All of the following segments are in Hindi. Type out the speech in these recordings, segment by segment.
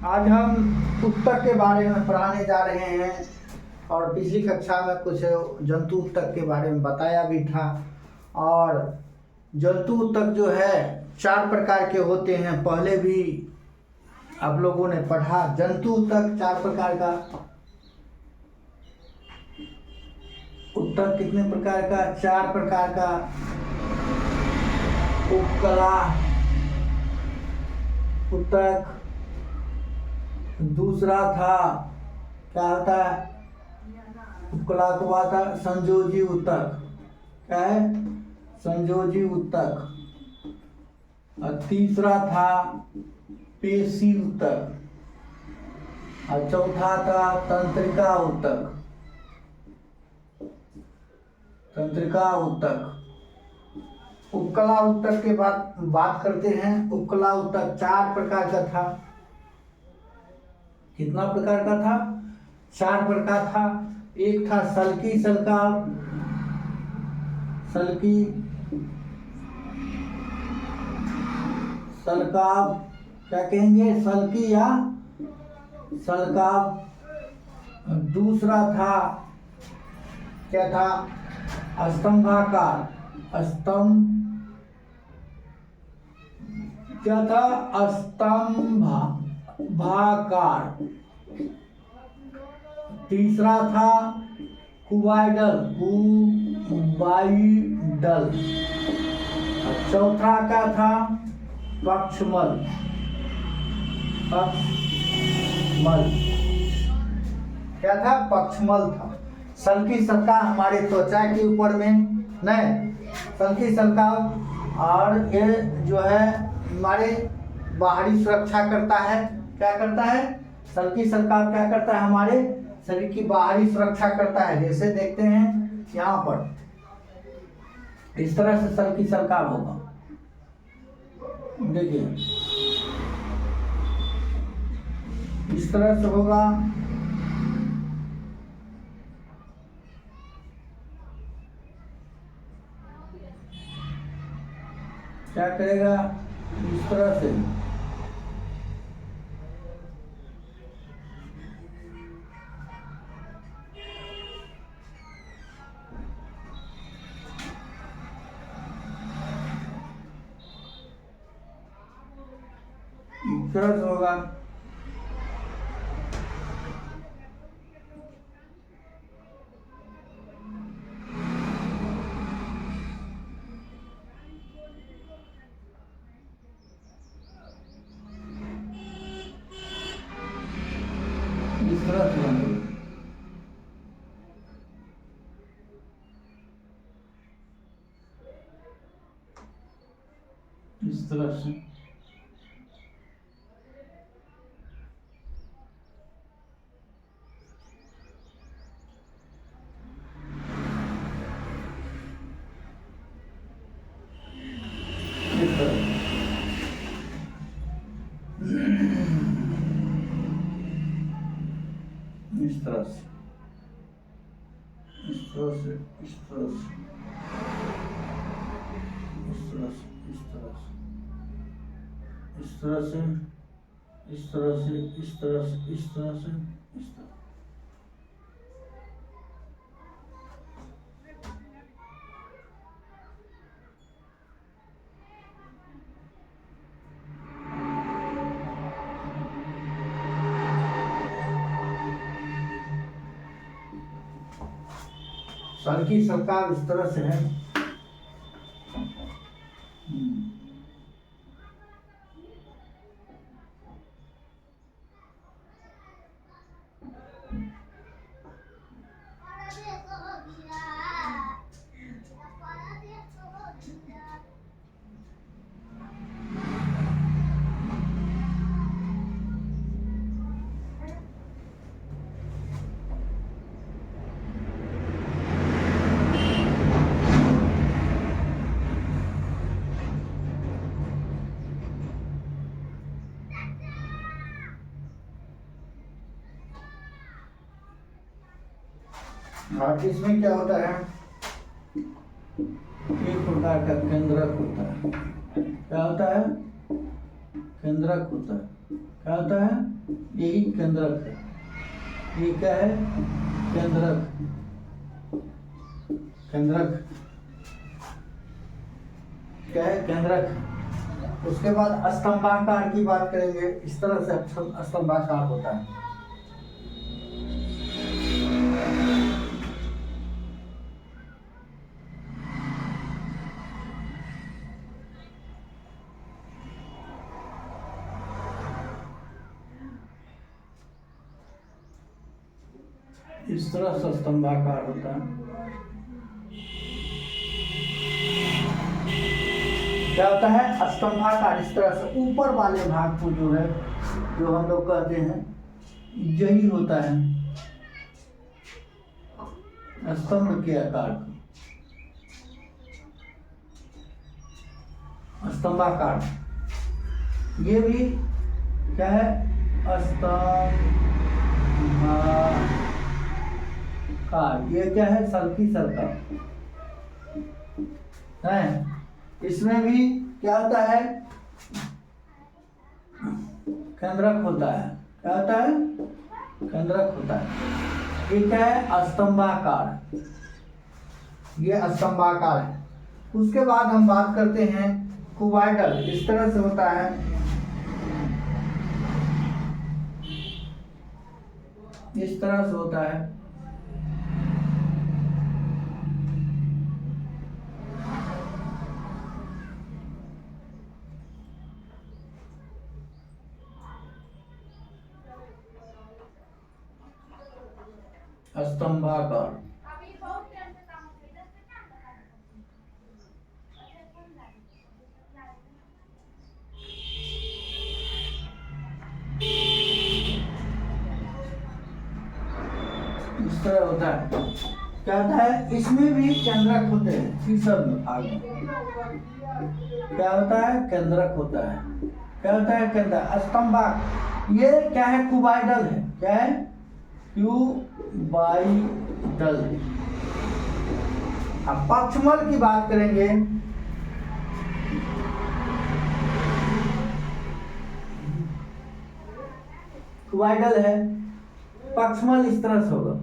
आज हम ऊतक के बारे में पढ़ाने जा रहे हैं और पिछली कक्षा में कुछ जंतु ऊतक के बारे में बताया भी था। और जंतु ऊतक जो है 4 प्रकार के होते हैं, पहले भी आप लोगों ने पढ़ा। जंतु ऊतक 4 प्रकार का। ऊतक कितने प्रकार का? 4 प्रकार का। उपकला ऊतक, दूसरा था क्या होता है, उपकला को आता संयोजी ऊतक। क्या है? संयोजी ऊतक। और तीसरा था पेशी ऊतक। और चौथा था तंत्रिका ऊतक। तंत्रिका ऊतक। उपकला ऊतक के बात करते हैं। उपकला ऊतक 4 प्रकार का था। कितना प्रकार का था? 4 प्रकार था। एक था सल्की सल्काव। सल्की सल्काव क्या कहेंगे? सल्की या सल्काव। दूसरा था क्या था? स्तंभाकार। क्या था? स्तंभाकार। तीसरा था कुबाइडल। कुबाइडल। चौथा क्या था? पक्षमल। पक्षमल क्या था? पक्षमल था। सल्की सल्का हमारे त्वचा के ऊपर में नहीं, सल्की सल्का। और ये जो है हमारे बाहरी सुरक्षा करता है। क्या करता है? सल्की सल्का क्या करता है? हमारे शरीर की बाहरी सुरक्षा करता है। जैसे देखते हैं यहाँ पर इस तरह से सल्की सल्का होगा। देखिए इस तरह से होगा। क्या करेगा? इस तरह से होगा। इस तरह से इस तरह से इस तरह से इस तरह से इस तरह से इस तरह से इस तरह से इस तरह से इस तरह से इस तरह से इस तरह से इस तरह। सल्की सल्का इस तरह से है। और इसमें क्या होता है? एक प्रकार का केंद्रक होता है। क्या होता है? केंद्रक होता है। क्या होता है? यही केंद्रक है। ये क्या है? केंद्रक। केंद्रक क्या है? केंद्रक। उसके बाद स्तंभाकार की बात करेंगे। इस तरह से स्तंभाकार होता है। इस तरह से स्तंभाकार होता है। क्या होता है? स्तंभाकार। इस तरह से ऊपर वाले भाग को जो है, जो हम लोग कहते हैं, यही होता है स्तंभ के आकार का, स्तंभाकार। ये भी क्या है? स्तंभाकार। ये क्या है? सल्की सर्कल है। इसमें भी क्या होता है? केंद्रक होता है। क्या होता है? केंद्रक होता है। ये क्या है? स्तंभाकार। ये स्तंभाकार है। उसके बाद हम बात करते हैं क्यूबॉइडल। इस तरह से होता है। इस तरह से होता है। स्तंभाकार। इस तरह होता है। क्या होता है? इसमें भी केंद्रक होते हैं। इस सब में भाग में क्या होता है? केंद्रक होता है। क्या होता है? केंद्र। स्तंभाक। ये क्या है? क्यूबॉइडल है। क्या है? क्यूबॉइडल। अब पक्षमल की बात करेंगे। क्यूबॉइडल है। पक्षमल इस तरह से होगा।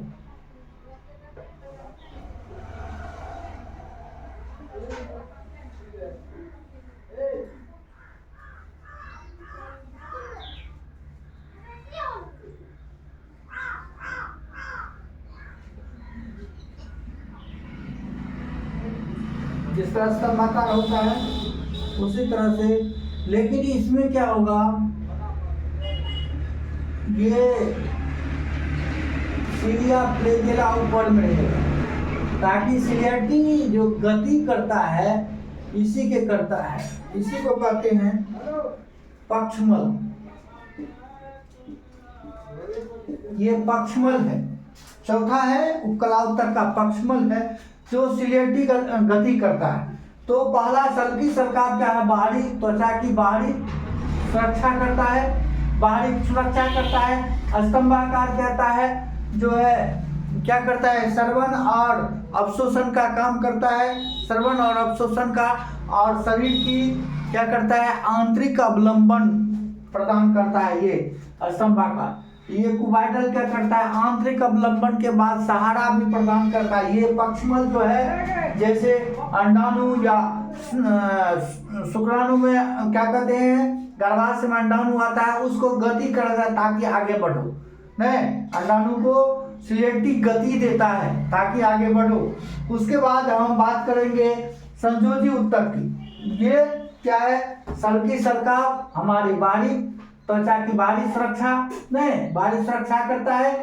जिस तरह स्तंभाकार होता है उसी तरह से, लेकिन इसमें क्या होगा? ये सीलिया फ्लैगेला ऊपर में रहेगा, ताकि सीलियाटी जो गति करता है इसी के करता है। इसी को कहते हैं पक्षमल। ये पक्षमल है। चौथा है उपकला उत्तर का पक्षमल है, जो सिलियटी गति करता है। तो पहला सल्की सरकार क्या है? बाहरी त्वचा की बाहरी सुरक्षा करता है, बाहरी सुरक्षा करता है। स्तंभाकार कहता है जो है क्या करता है? श्रवण और अवशोषण का काम करता है। श्रवण और अवशोषण का, और शरीर की क्या करता है? आंतरिक अवलंबन प्रदान करता है ये स्तंभाकार। ये क्यूबॉइडल क्या करता है? आंतरिक अवलंबन के बाद सहारा भी प्रदान करता है। ये पक्षमल जो है, जैसे अंडाणु या शुक्राणु में क्या कहते हैं? गर्भाशय में अंडाणु आता है, उसको गति करता है ताकि आगे बढ़ो। नहीं, अंडाणु को सिलेक्टिव गति देता है ताकि आगे बढ़ो। उसके बाद हम बात करेंगे संयोजी उत्तक की। ये क्या है? सल्की सरकाव हमारी बाहरी त्वचा की बाहरी सुरक्षा, नहीं बाहरी सुरक्षा करता है।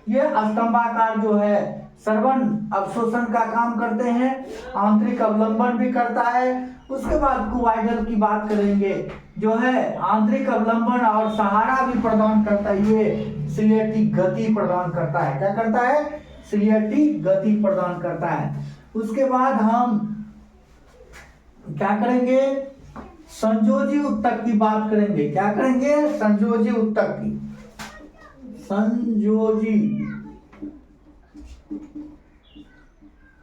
ये स्तंभाकार जो है श्रवण अवशोषण का काम करते हैं, आंतरिक अवलंबन भी करता है। उसके बाद क्यूबॉइडल की बात करेंगे, जो है आंतरिक अवलंबन और सहारा भी प्रदान करता है। ये सिलियटिक गति प्रदान करता है। क्या करता है? सिलियटिक गति प्रदान करता है। उसके बाद हम क्या करेंगे? संयोजी उत्तक की बात करेंगे। क्या करेंगे? संयोजी उत्तक की। संयोजी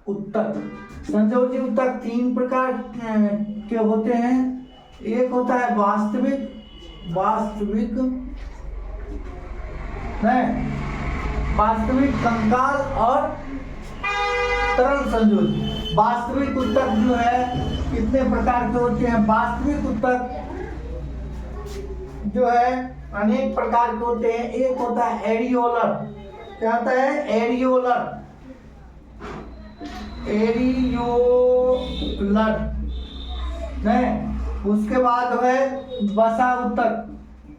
उत्तक। संयोजी उत्तक तीन प्रकार के होते हैं। एक होता है वास्तविक नहीं, वास्तविक कंकाल और तरल संयोजन। वास्तविक ऊतक जो है कितने प्रकार के होते हैं? वास्तविक ऊतक जो है अनेक प्रकार के होते हैं। एक होता है एरियोलर। क्या होता है? एरियोलर। एरियोलर नहीं, उसके बाद है वसा ऊतक।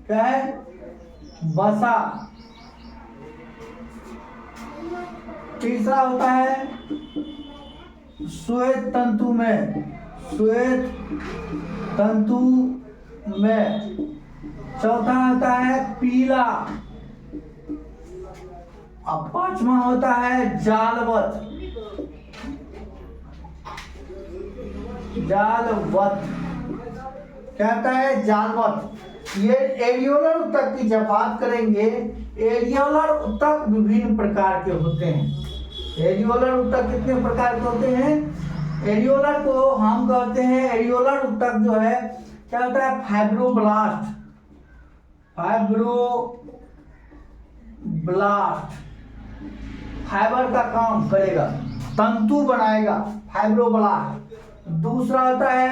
क्या है? वसा। तीसरा होता है श्वेत तंतु में। श्वेत तंतु में। चौथा होता है पीला। अब पांचवा होता है जालवत। जालवत क्या होता है? जालवत। ये एरियोलर ऊतक की जब बात करेंगे, एरियोलर ऊतक विभिन्न प्रकार के होते हैं। एरियोलर ऊतक कितने प्रकार के होते हैं? एरियोलर को हम कहते हैं, एरियोलर ऊतक जो है क्या होता है? फाइब्रोब्लास्ट। फाइब्रोब्लास्ट फाइबर का काम करेगा, तंतु बनाएगा, फाइब्रोब्लास्ट। दूसरा होता है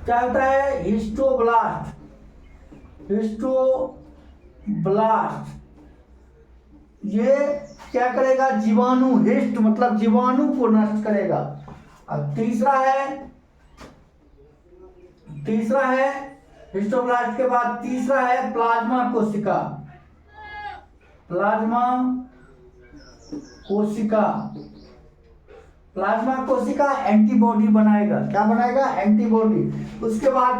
क्या होता है? हिस्टोब्लास्ट। हिस्टोब्लास्ट ये क्या करेगा? जीवाणु। हिस्ट मतलब जीवाणु को नष्ट करेगा। अब तीसरा है हिस्टोब्लास्ट के बाद तीसरा है प्लाज्मा कोशिका। प्लाज्मा कोशिका। प्लाज्मा कोशिका एंटीबॉडी बनाएगा। क्या बनाएगा? एंटीबॉडी। उसके बाद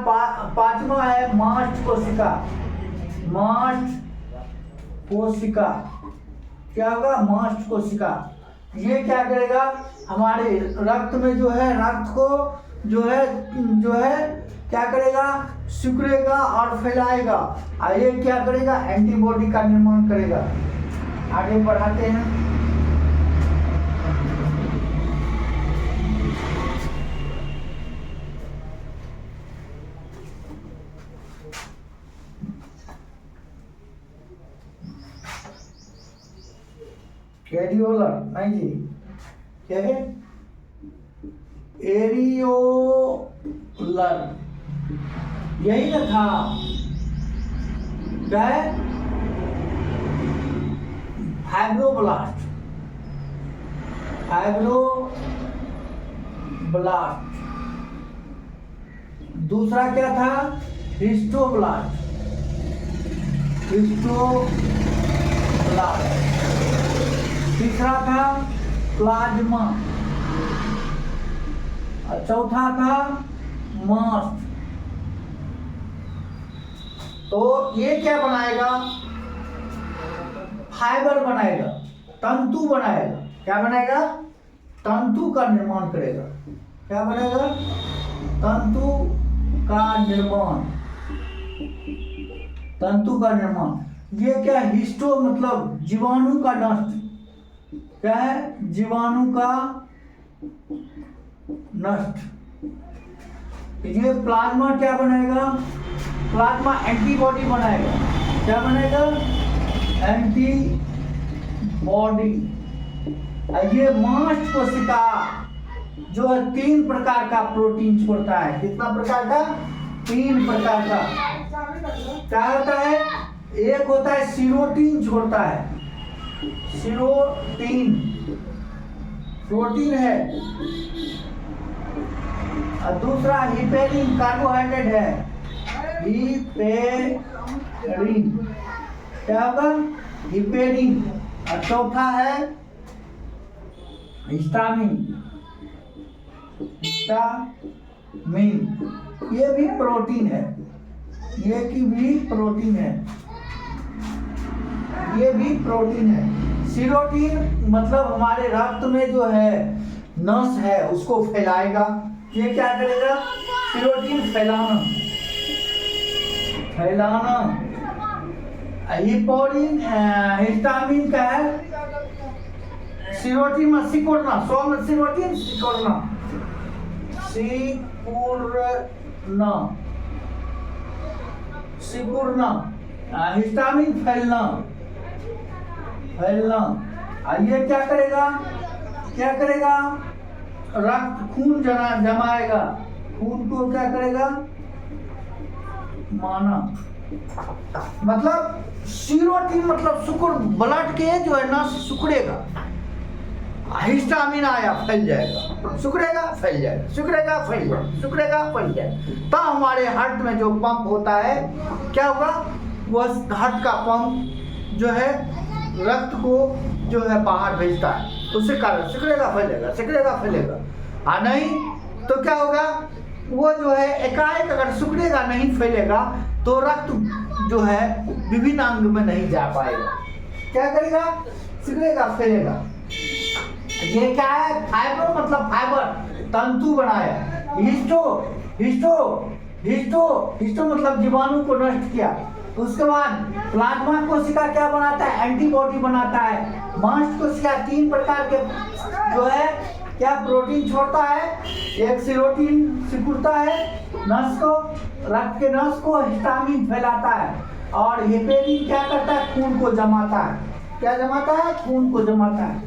पांचवा है मास्ट कोशिका। मास्ट कोशिका क्या होगा? मास्ट कोशिका। ये क्या करेगा? हमारे रक्त में जो है, रक्त को जो है क्या करेगा? सिकुड़ेगा और फैलाएगा। और ये क्या करेगा? एंटीबॉडी का निर्माण करेगा। आगे बढ़ाते हैं। एरियोलर नहीं जी, क्या है? एरियोलर यही ना था? क्या है? फाइब्रोब्लास्ट। फाइब्रोब्लास्ट। दूसरा क्या था? हिस्टोब्लास्ट। हिस्टोब्लास्ट। तीसरा था प्लाज्मा। चौथा था मास्ट। तो ये क्या बनाएगा? फाइबर बनाएगा, तंतु बनाएगा। क्या बनाएगा? तंतु का निर्माण करेगा। क्या बनेगा? तंतु का निर्माण। तंतु का निर्माण। ये क्या? हिस्टो मतलब जीवाणु का नष्ट। क्या है? जीवाणु का नष्ट। ये प्लाज्मा क्या बनाएगा? प्लाज्मा एंटीबॉडी बनाएगा। क्या बनाएगा? एंटीबॉडी। ये मास्ट कोशिका जो है 3 प्रकार का प्रोटीन छोड़ता है। कितना प्रकार का? 3 प्रकार का। क्या होता है? एक होता है सीरोटीन छोड़ता है। सीरोटीन प्रोटीन है। और दूसरा हिपेरिन कार्बोहाइड्रेट है। हिपेरिन क्या होगा? हिपेरिन। और चौथा है हिस्टामिन। हिस्टामिन ये भी प्रोटीन है। ये की भी प्रोटीन है। ये भी प्रोटीन है। सीरोटीन मतलब हमारे रक्त में जो है नस है उसको फैलाएगा। ये क्या करेगा? सीरोटीन फैलाना। हिस्टामिन का है सीरोटीन में सिकुड़ना। सीरोटीन सिकुड़ना। सिकुड़ना। हिस्टामिन फैलना। फैलना। ये क्या करेगा, क्या करेगा, रक्त खून जमाएगा, खून को क्या करेगा, माना, मतलब सीरोटिन मतलब सुकुड़, ब्लड के जो है ना सुकड़ेगा, हिस्टामिन आया फैल जाएगा, सुकड़ेगा फैल जाएगा, सुकड़ेगा फैल जाएगा, सुकड़ेगा फैल जाएगा। तो हमारे हार्ट में जो पंप होता है क्या होगा, वह हार्ट का पंप जो है रक्त को जो है बाहर भेजता है, उससे कारण सिकड़ेगा फैलेगा, सिकड़ेगा फैलेगा। नहीं तो क्या होगा, वो जो है एकाएक अगर सिकड़ेगा नहीं फैलेगा तो रक्त जो है विभिन्न अंग में नहीं जा पाएगा, क्या करेगा, सिकड़ेगा फैलेगा। ये क्या है, फाइबर मतलब फाइबर, तंतु बनाया। हिस्टो हिस्टो हिस्टो हिस्टो मतलब जीवाणु को नष्ट किया। उसके बाद प्लाज्मा कोशिका क्या बनाता है, एंटीबॉडी बनाता है। मांस कोशिका 3 प्रकार के जो है क्या प्रोटीन छोड़ता है, एक सीरोटिन सिकुड़ता है नस को, रक्त के नस को, हिस्टामिन फैलाता है, और हेपेरिन क्या करता है, खून को जमाता है। क्या जमाता है, खून को जमाता है।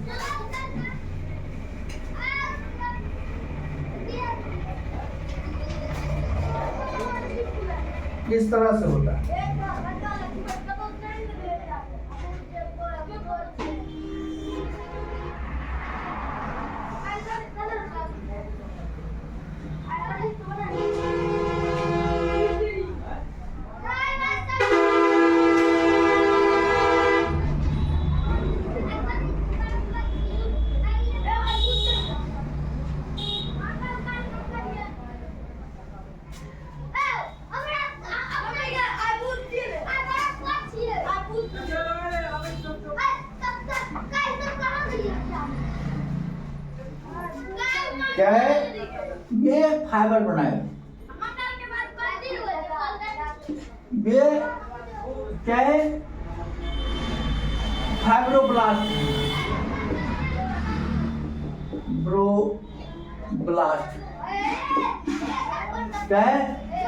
इस तरह से होता है। क्या है, ये फाइबर बनाएगा, ये क्या है, फाइब्रोब्लास्ट, ब्रोब्लास्ट क्या है,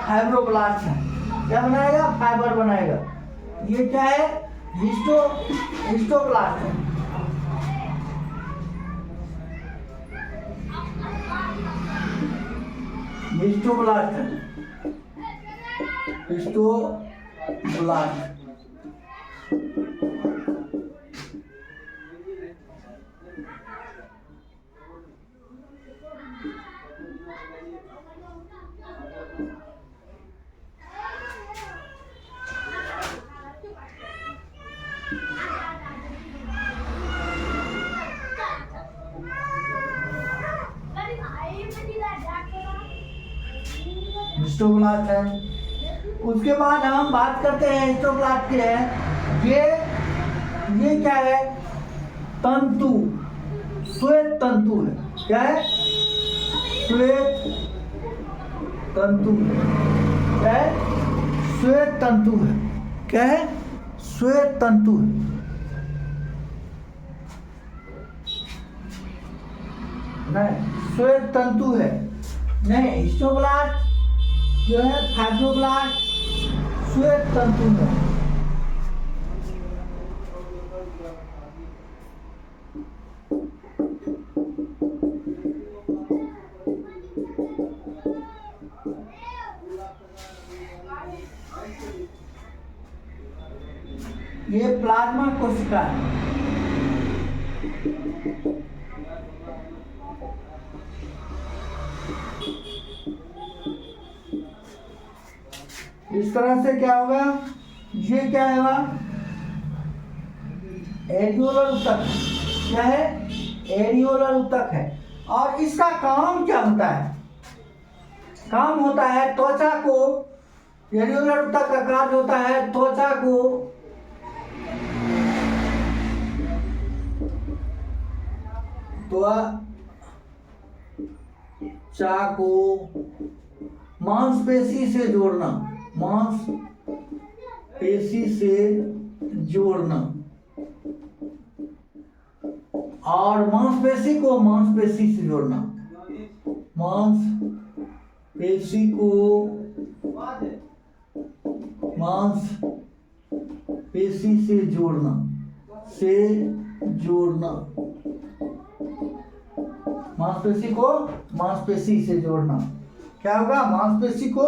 फाइब्रोब्लास्ट है। क्या बनाएगा, फाइबर बनाएगा। ये क्या है, हिस्टोब्लास्ट है। हिस्टोब्लास्ट है, हिस्टोब्लास्ट। हिस्टोब्लास्ट है। उसके बाद हम बात करते हैं हिस्टोब्लास्ट के हैं, ये क्या है, तंतु, श्वेत तंतु है। क्या है, श्वेत तंतु। क्या है, श्वेत तंतु है। क्या है, श्वेत तंतु है। नहीं, श्वेत तंतु है। नहीं, हिस्टोब्लास्ट जो है, फाइब्रोब्लास्ट श्वेत तंतु है। ये प्लाज्मा कोशिका है। इस तरह से क्या होगा, ये क्या होगा, एरियोलर ऊतक। क्या है, एरियोलर ऊतक है। और इसका काम क्या होता है, काम होता है त्वचा को, एरियोलर ऊतक का कार्य होता है त्वचा को मांसपेशी से जोड़ना, मांसपेशी से जोड़ना, और मांसपेशी को मांसपेशी से जोड़ना, मांसपेशी को मांसपेशी से जोड़ना, से जोड़ना, मांसपेशी को मांसपेशी से जोड़ना। क्या होगा? मांसपेशी को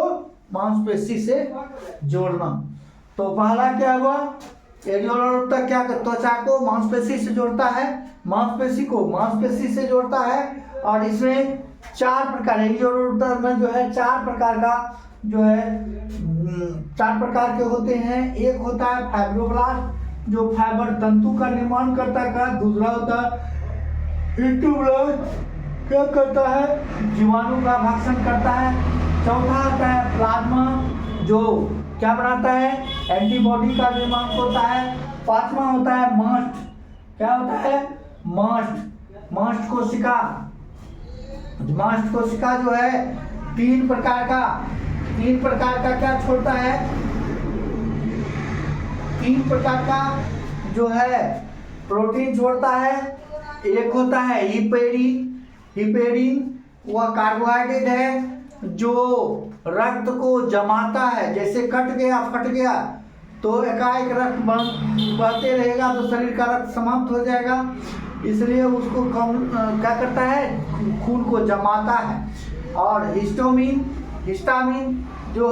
मांसपेशी से जोड़ना। तो पहला क्या हुआ? एरियोलर ऊतक क्या त्वचा को मांसपेशी से जोड़ता है, मांसपेशी को मांसपेशी से जोड़ता है। और इसमें 4 प्रकार, एरियोलर ऊतक में जो है 4 प्रकार का जो है 4 प्रकार के होते हैं। एक होता है फाइब्रोब्लास्ट जो फाइबर तंतु का निर्माण करता है। दूसरा होता है इंटोब्लास्ट क्या करता है? जीवाणु का भक्षण करता है। चौथा होता है प्लाज्मा जो क्या बनाता है? एंटीबॉडी का निर्माण होता है। 5वां होता है मास्ट। क्या होता है? मास्ट कोशिका। मास्ट कोशिका जो है 3 प्रकार का क्या छोड़ता है? 3 प्रकार का जो है प्रोटीन छोड़ता है। एक होता है हिपेरिन, वह कार्बोहाइड्रेट है जो रक्त को जमाता है। जैसे कट गया फट गया तो एकाएक रक्त बहते रहेगा तो शरीर का रक्त समाप्त हो जाएगा, इसलिए उसको क्या करता है? खून को जमाता है। और हिस्टामिन जो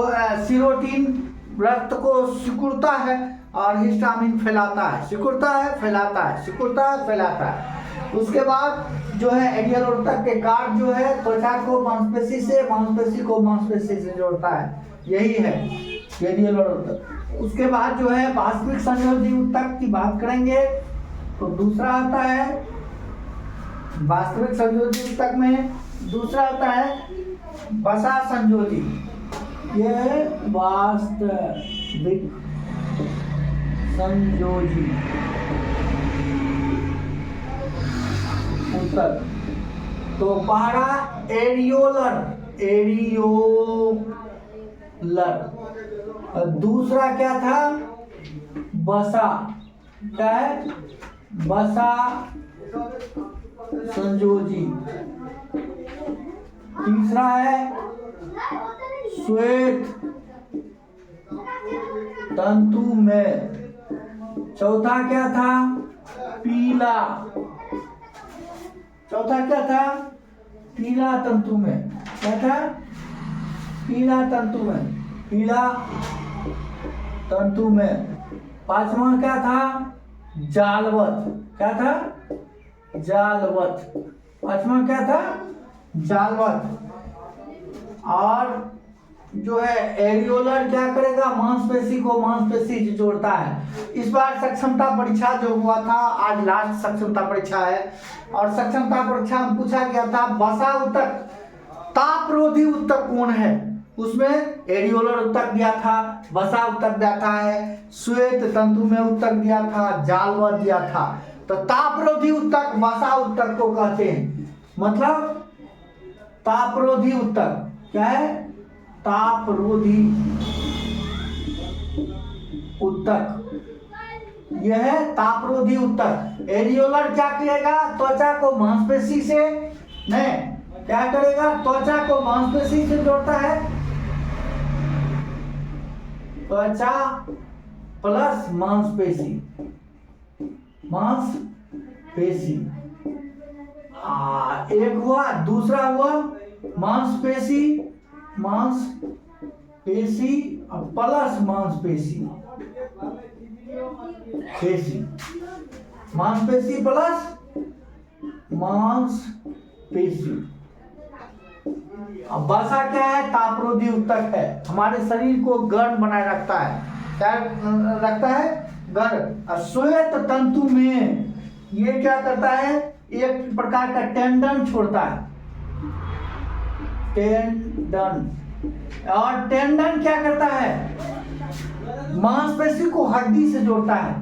सीरोटिन रक्त को सिकुड़ता है और हिस्टामिन फैलाता है, सिकुड़ता है फैलाता है। उसके बाद जो है एरियोलर ऊतक के गार्ड जो है त्वचा को मांसपेशी से मांसपेशी से जोड़ता है। यही है एरियोलर ऊतक। उसके बाद जो है वास्तविक संयोजी ऊतक की बात करेंगे तो दूसरा आता है वास्तविक संयोजी ऊतक में दूसरा होता है वसा संयोजी। यह वास्तविक संयोजी ऊतक। तो पहला एरियोलर, दूसरा क्या था? वसा। क्या है? वसा संयोजी। तीसरा है श्वेत तंतु में। चौथा क्या था? पीला। चौथा क्या था? पीला तंतु में। क्या था? पीला तंतु में। 5वां क्या था? जालवत। क्या था? जालवत। 5वां क्या था? जालवत। और जो है एरियोलर क्या करेगा? मांसपेशी को मांसपेशी से जोड़ता है। इस बार सक्षमता परीक्षा जो हुआ था, आज लास्ट सक्षमता परीक्षा है, और सक्षमता परीक्षा में पूछा गया था वसा ऊतक तापरोधी ऊतक कौन है? उसमें एरियोलर ऊतक दिया था, वसा ऊतक दिया था, श्वेत तंतु में ऊतक दिया था, जालवत दिया था। तो तापरोधी ऊतक वसा ऊतक को कहते हैं। मतलब तापरोधी ऊतक क्या है? तापरोधी ऊतक। यह है तापरोधी ऊतक। एरियोलर क्या करेगा? त्वचा को मांसपेशी से नहीं, क्या करेगा? त्वचा को मांसपेशी से जोड़ता है। त्वचा प्लस मांसपेशी। एक हुआ। दूसरा हुआ मांसपेशी प्लस मांसपेशी प्लस मांसपेशी। अब वसा क्या है? तापरोधी ऊतक है। हमारे शरीर को गर्म बनाए रखता है। क्या रखता है? गर्म। श्वेत तंतु में ये क्या करता है? एक प्रकार का टेंडन छोड़ता है। और टेंडन क्या करता है? मांसपेशी को हड्डी से जोड़ता है।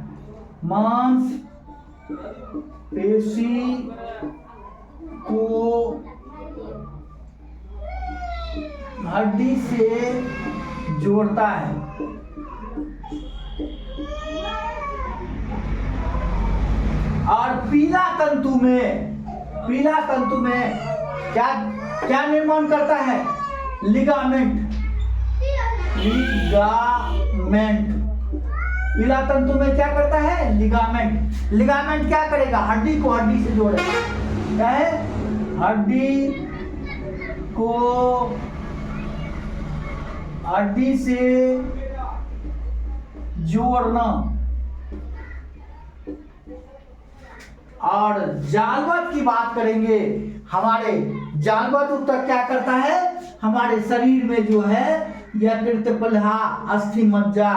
मांसपेशी को हड्डी से जोड़ता है। और पीला तंतु में क्या निर्माण करता है? लिगामेंट पीला तंतु में क्या करता है? लिगामेंट। लिगामेंट क्या करेगा? हड्डी को हड्डी से जोड़ेगा। क्या है? हड्डी को हड्डी से जोड़ना। और जालवत की बात करेंगे, हमारे जालवत ऊतक क्या करता है? हमारे शरीर में जो है यह कृतपलहा अस्थि मज्जा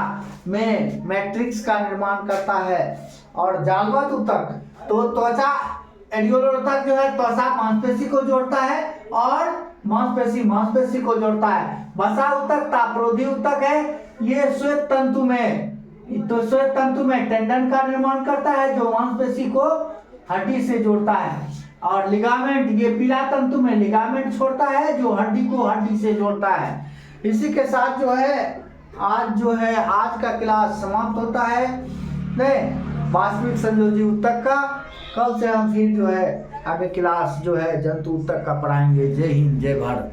में मैट्रिक्स का निर्माण करता है। और जालवत ऊतक तो त्वचा एडियोलर ऊतक जो है त्वचा मांसपेशी को जोड़ता है और मांसपेशी को जोड़ता है। वसा ऊतक तापरोधी ऊतक है, ये श्वेत तंतु में टेंडन का निर्माण करता है जो मांसपेशी को हड्डी से जोड़ता है। और लिगामेंट, ये पीला तंतु में लिगामेंट छोड़ता है जो हड्डी को हड्डी से जोड़ता है। इसी के साथ जो है आज का क्लास समाप्त होता है। नहीं, वास्तविक संयोजी ऊतक का कल से हम फिर जो है आगे क्लास जो है जंतु ऊतक का पढ़ाएंगे। जय हिंद, जय भारत।